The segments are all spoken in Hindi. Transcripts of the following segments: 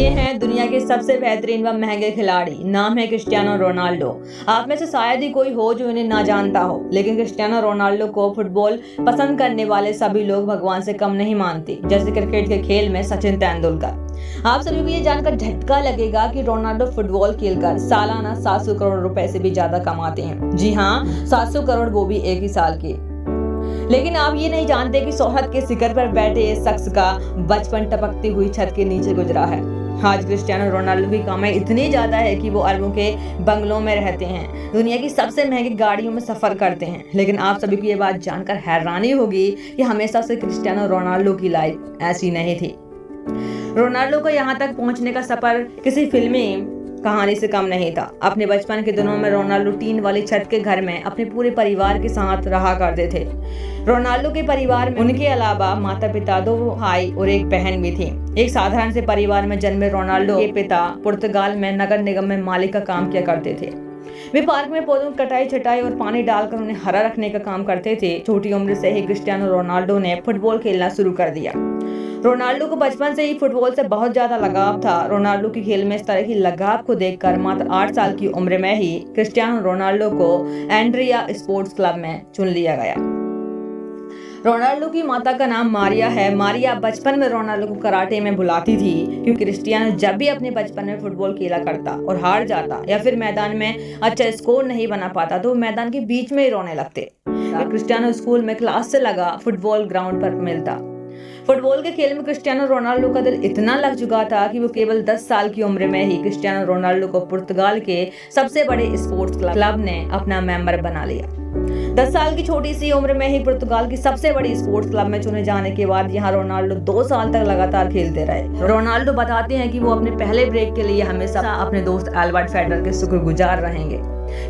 हैं दुनिया के सबसे बेहतरीन व महंगे खिलाड़ी। नाम है क्रिस्टियानो रोनाल्डो। आप में से शायद ही कोई हो जो इन्हें ना जानता हो, लेकिन क्रिस्टियानो रोनाल्डो को फुटबॉल पसंद करने वाले सभी लोग भगवान से कम नहीं मानते। जैसे क्रिकेट के खेल में सचिन तेंदुलकर। आप सभी को ये जानकर झटका लगेगा कि रोनाल्डो फुटबॉल खेलकर सालाना 700 करोड़ रुपए से भी ज्यादा कमाते हैं। जी हाँ, 700 करोड़, वो भी एक ही साल के। लेकिन आप ये नहीं जानते कि शोहरत के शिखर पर बैठे इस शख्स का बचपन टपकती हुई छत के नीचे गुजरा है। आज क्रिस्टियानो रोनाल्डो की कमाई इतनी ज्यादा है कि वो अरबों के बंगलों में रहते हैं, दुनिया की सबसे महंगी गाड़ियों में सफर करते हैं। लेकिन आप सभी को ये बात जानकर हैरानी होगी कि हमेशा से क्रिस्टियानो रोनाल्डो की लाइफ ऐसी नहीं थी। रोनाल्डो को यहाँ तक पहुँचने का सफर किसी फिल्मी कहानी से कम नहीं था। अपने बचपन के दिनों में रोनाल्डो टीन वाली छत के घर में अपने पूरे परिवार के साथ रहा करते थे। रोनाल्डो के परिवार में उनके अलावा माता पिता, 2 भाई और एक बहन भी थी। एक साधारण से परिवार में जन्मे रोनाल्डो के पिता पुर्तगाल में नगर निगम में मालिक का काम किया करते थे। वे पार्क में पौधों की कटाई, छटाई और पानी डालकर उन्हें हरा रखने का काम करते थे। छोटी उम्र से ही क्रिस्टियानो रोनाल्डो ने फुटबॉल खेलना शुरू कर दिया। रोनाल्डो को बचपन से ही फुटबॉल से बहुत ज्यादा लगाव था। रोनाल्डो की खेल में इस तरह की लगाव को देखकर मात्र 8 साल की उम्र में ही क्रिस्टियानो रोनाल्डो को एंड्रिया स्पोर्ट्स क्लब में चुन लिया गया। रोनाल्डो की माता का नाम मारिया है। मारिया बचपन में रोनाल्डो को कराटे में बुलाती थी, क्योंकि क्रिस्टियानो जब भी अपने बचपन में फुटबॉल खेला करता और हार जाता या फिर मैदान में अच्छा स्कोर नहीं बना पाता तो मैदान के बीच में ही रोने लगते। क्रिस्टियानो स्कूल में क्लास से लगा फुटबॉल ग्राउंड पर मिलता। फुटबॉल के खेल में क्रिस्टियानो रोनाल्डो का दिल इतना लग चुका था कि वो केवल 10 साल की उम्र में ही क्रिस्टियानो रोनाल्डो को पुर्तगाल के सबसे बड़े स्पोर्ट्स क्लब ने अपना मेंबर बना लिया। 10 साल की छोटी सी उम्र में ही पुर्तगाल की सबसे बड़ी स्पोर्ट्स क्लब में चुने जाने के बाद यहाँ रोनाल्डो 2 साल तक लगातार खेलते रहे। रोनाल्डो बताते हैं कि वो अपने पहले ब्रेक के लिए हमेशा अपने दोस्त एल्बर्ट फेडरर के शुक्रगुजार रहेंगे।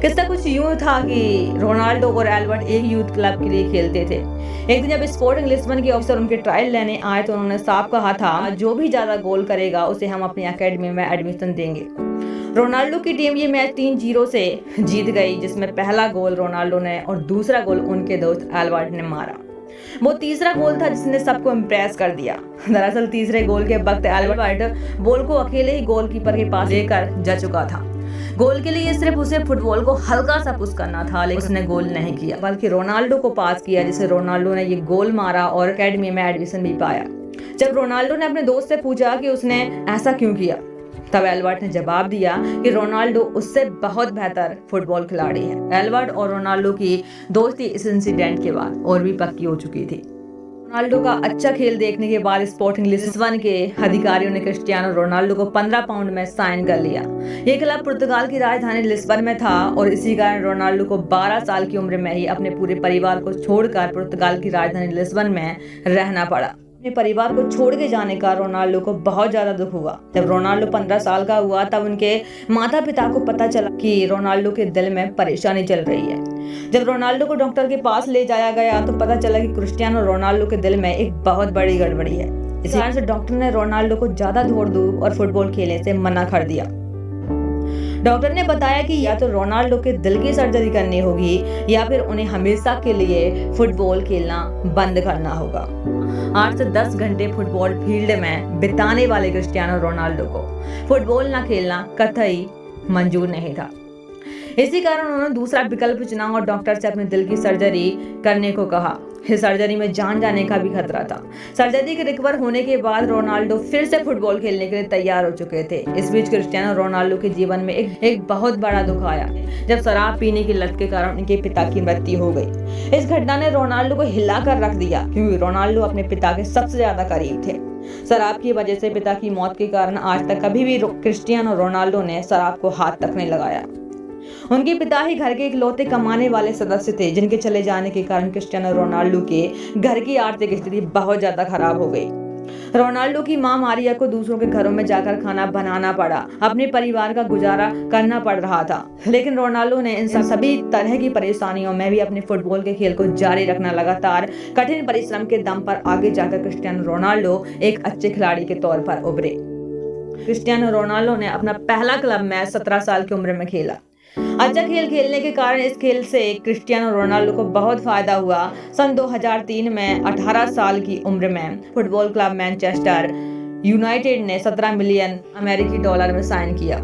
किस्सा कुछ यूं था कि रोनाल्डो और एल्बर्ट एक यूथ क्लब के लिए खेलते थे। एक दिन जब स्पोर्टिंग लिस्बन के अफसर उनके ट्रायल लेने आए तो उन्होंने साफ कहा था, जो भी ज्यादा गोल करेगा उसे हम अपनी एकेडमी में एडमिशन देंगे। रोनाल्डो की टीम ये मैच 3-0 से जीत गई, जिसमें पहला गोल रोनाल्डो ने और दूसरा गोल उनके दोस्त एल्बर्ट ने मारा। वो तीसरा गोल था जिसने सबको इम्प्रेस कर दिया। दरअसल तीसरे गोल के वक्त एल्बर्ट बॉल को अकेले ही गोलकीपर के पास लेकर जा चुका था। गोल के लिए सिर्फ उसे फुटबॉल को हल्का सा पुश करना था, लेकिन उसने गोल नहीं किया, बल्कि रोनाल्डो को पास किया, जिसे रोनाल्डो ने ये गोल मारा और एकेडमी में एडमिशन भी पाया। जब रोनाल्डो ने अपने दोस्त से पूछा कि उसने ऐसा क्यों किया, तब एल्बर्ट ने जवाब दिया कि रोनाल्डो उससे बहुत बेहतर फुटबॉल खिलाड़ी है। एल्बर्ट और रोनाल्डो की दोस्ती इस इंसिडेंट के बाद और भी पक्की हो चुकी थी। रोनाल्डो का अच्छा खेल देखने के बाद स्पोर्टिंग लिस्बन के अधिकारियों ने क्रिस्टियानो रोनाल्डो को 15 पाउंड में साइन कर लिया। ये क्लब पुर्तगाल की राजधानी लिस्बन में था और इसी कारण रोनाल्डो को 12 साल की उम्र में ही अपने पूरे परिवार को छोड़कर पुर्तगाल की राजधानी लिस्बन में रहना पड़ा। अपने परिवार को छोड़ के जाने का रोनाल्डो को बहुत ज्यादा दुख हुआ। जब रोनाल्डो 15 साल का हुआ तब उनके माता पिता को पता चला कि रोनाल्डो के दिल में परेशानी चल रही है। जब रोनाल्डो को डॉक्टर के पास ले जाया गया तो पता चला कि क्रिस्टियानो रोनाल्डो के दिल में एक बहुत बड़ी गड़बड़ी है। इसी कारण से डॉक्टर ने रोनाल्डो को ज्यादा दौड़ धूप और फुटबॉल खेलने से मना कर दिया। डॉक्टर ने बताया कि या तो रोनाल्डो के दिल की सर्जरी करनी होगी या फिर उन्हें हमेशा के लिए फुटबॉल खेलना बंद करना होगा। 8 से 10 घंटे फुटबॉल फील्ड में बिताने वाले क्रिस्टियानो रोनाल्डो को फुटबॉल ना खेलना कतई मंजूर नहीं था। इसी कारण उन्होंने दूसरा विकल्प चुना और डॉक्टर से अपने दिल की सर्जरी करने को कहा। इस सर्जरी में जान जाने का भी खतरा था। सर्जरी के रिकवर होने के बाद रोनाल्डो फिर से फुटबॉल खेलने के लिए तैयार हो चुके थे। इस बीच क्रिस्टियानो रोनाल्डो के जीवन में एक बहुत बड़ा दुख आया, जब शराब पीने की लत के कारण उनके पिता की मृत्यु हो गई। इस घटना ने रोनाल्डो को हिला कर रख दिया, क्योंकि रोनाल्डो अपने पिता के सबसे ज्यादा करीब थे। शराब की वजह से पिता की मौत के कारण आज तक कभी भी क्रिस्टियानो रोनाल्डो ने शराब को हाथ तक नहीं लगाया। उनके पिता ही घर के इकलौते कमाने वाले सदस्य थे, जिनके चले जाने के कारण क्रिस्टियानो रोनाल्डो के घर की आर्थिक स्थिति बहुत ज्यादा खराब हो गई। रोनाल्डो की मां मारिया को दूसरों के घरों में जाकर खाना बनाना पड़ा, अपने परिवार का गुजारा करना पड़ रहा था। लेकिन रोनाल्डो ने इन सभी तरह की परेशानियों में भी अपने फुटबॉल के खेल को जारी रखना, लगातार कठिन परिश्रम के दम पर आगे जाकर क्रिस्टियानो रोनाल्डो एक अच्छे खिलाड़ी के तौर पर उभरे। क्रिस्टियानो रोनाल्डो ने अपना पहला क्लब मैच 17 साल की उम्र में खेला। अच्छा खेल खेलने के कारण इस खेल से क्रिस्टियानो रोनाल्डो को बहुत फायदा हुआ। सन 2003 में 18 साल की उम्र में फुटबॉल क्लब मैनचेस्टर यूनाइटेड ने 17 मिलियन अमेरिकी डॉलर में साइन किया।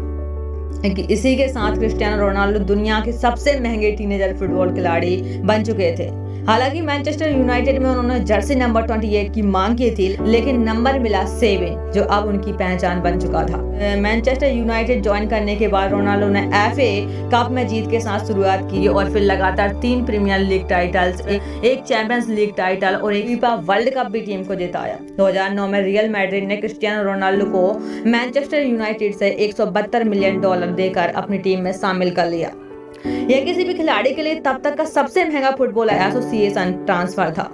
इसी के साथ क्रिस्टियानो रोनाल्डो दुनिया के सबसे महंगे टीनेजर फुटबॉल खिलाड़ी बन चुके थे। हालांकि मैनचेस्टर यूनाइटेड में उन्होंने जर्सी नंबर 28 की मांग की थी, लेकिन नंबर मिला 7, जो अब उनकी पहचान बन चुका था। मैनचेस्टर यूनाइटेड ज्वाइन करने के बाद रोनाल्डो ने FA कप में जीत के साथ शुरुआत की और फिर लगातार 3 प्रीमियर लीग टाइटल्स, एक चैंपियंस लीग टाइटल और एक फीफा वर्ल्ड कप भी टीम को जिताया। 2009 में रियल मैड्रिड ने क्रिस्टियानो रोनाल्डो को मैनचेस्टर यूनाइटेड से $172 मिलियन देकर अपनी टीम में शामिल कर लिया। यह किसी भी खिलाड़ी के लिए तब तक का सबसे महंगा फुटबॉल एसोसिएशन ट्रांसफर था।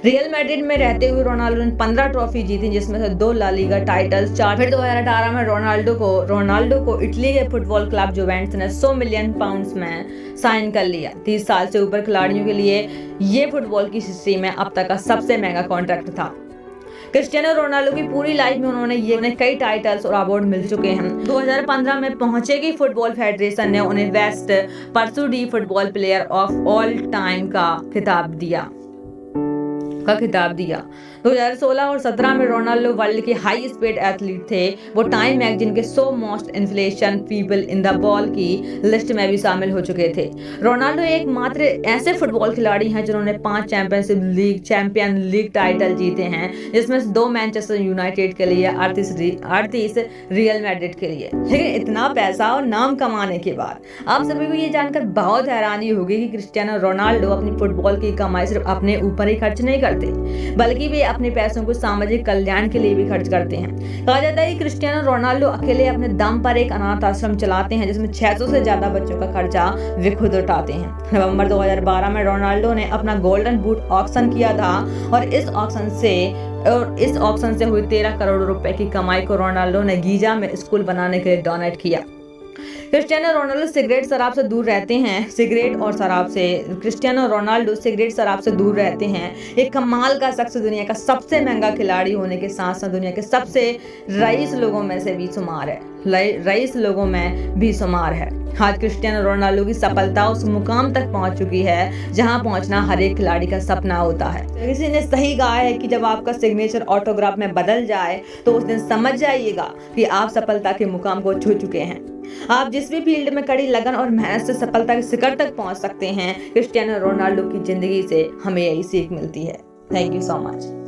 रियल मैड्रिड में रहते हुए रोनाल्डो ने 15 ट्रॉफी जीती, जिसमें से 2 ला लीगा टाइटल्स, 4। फिर 2018 में रोनाल्डो को इटली के फुटबॉल क्लब जुवेंटस ने 100 मिलियन पाउंड्स में साइन कर लिया। 30 साल से ऊपर खिलाड़ियों के लिए ये फुटबॉल की हिस्ट्री में अब तक का सबसे महंगा कॉन्ट्रैक्ट था। क्रिस्टियानो रोनाल्डो की पूरी लाइफ में उन्हें कई टाइटल्स और अवार्ड मिल चुके हैं। 2015 में पहुंचेगी फुटबॉल फेडरेशन ने उन्हें बेस्ट परसूडी football player of all time का खिताब दिया। 2016 और 17 में रोनाल्डो वर्ल्ड के हाई स्पीड एथलीट थे। वो टाइम मैगजीन के 100 most influential people in the ball की लिस्ट में भी शामिल हो चुके थे। रोनाल्डो एकमात्र ऐसे फुटबॉल खिलाड़ी हैं जिन्होंने 5 चैंपियन लीग टाइटल जीते हैं, जिसमें 2 मैनचेस्टर यूनाइटेड के लिए, 38 रियल मैड्रिड के लिए। लेकिन इतना पैसा और नाम कमाने के बाद आप सभी को ये जानकर बहुत हैरानी होगी कि क्रिस्टियानो रोनाल्डो अपनी फुटबॉल की कमाई सिर्फ अपने ऊपर ही खर्च नहीं करते, बल्कि वे अपने पैसों को सामाजिक कल्याण के लिए भी खर्च करते हैं। कहा जाता है कि क्रिस्टियानो रोनाल्डो अकेले अपने दम पर एक अनाथ आश्रम चलाते हैं, जिसमें 600 से ज्यादा बच्चों का खर्चा वे खुद उठाते हैं। नवंबर 2012 में रोनाल्डो ने अपना गोल्डन बूट ऑक्शन किया था और इस ऑक्शन से हुई 13 करोड़ रुपए की कमाई को रोनाल्डो ने गीजा में स्कूल बनाने के लिए डोनेट किया। Cristiano Ronaldo Cristiano Ronaldo cigarette शराब से दूर रहते हैं। एक कमाल का शख्स, दुनिया का सबसे महंगा खिलाड़ी होने के साथ साथ दुनिया के सबसे रईस लोगों में भी शुमार है। आज क्रिस्टियानो रोनाल्डो की सफलता उस मुकाम तक पहुंच चुकी है जहां पहुंचना हर एक खिलाड़ी का सपना होता है। किसी ने सही कहा है कि जब आपका सिग्नेचर ऑटोग्राफ में बदल जाए तो उस दिन समझ जाइएगा कि आप सफलता के मुकाम को छू चुके हैं। आप जिस भी फील्ड में कड़ी लगन और मेहनत से सफलता के शिखर तक पहुंच सकते हैं, क्रिस्टियानो रोनाल्डो की जिंदगी से हमें यही सीख मिलती है। Thank you so much.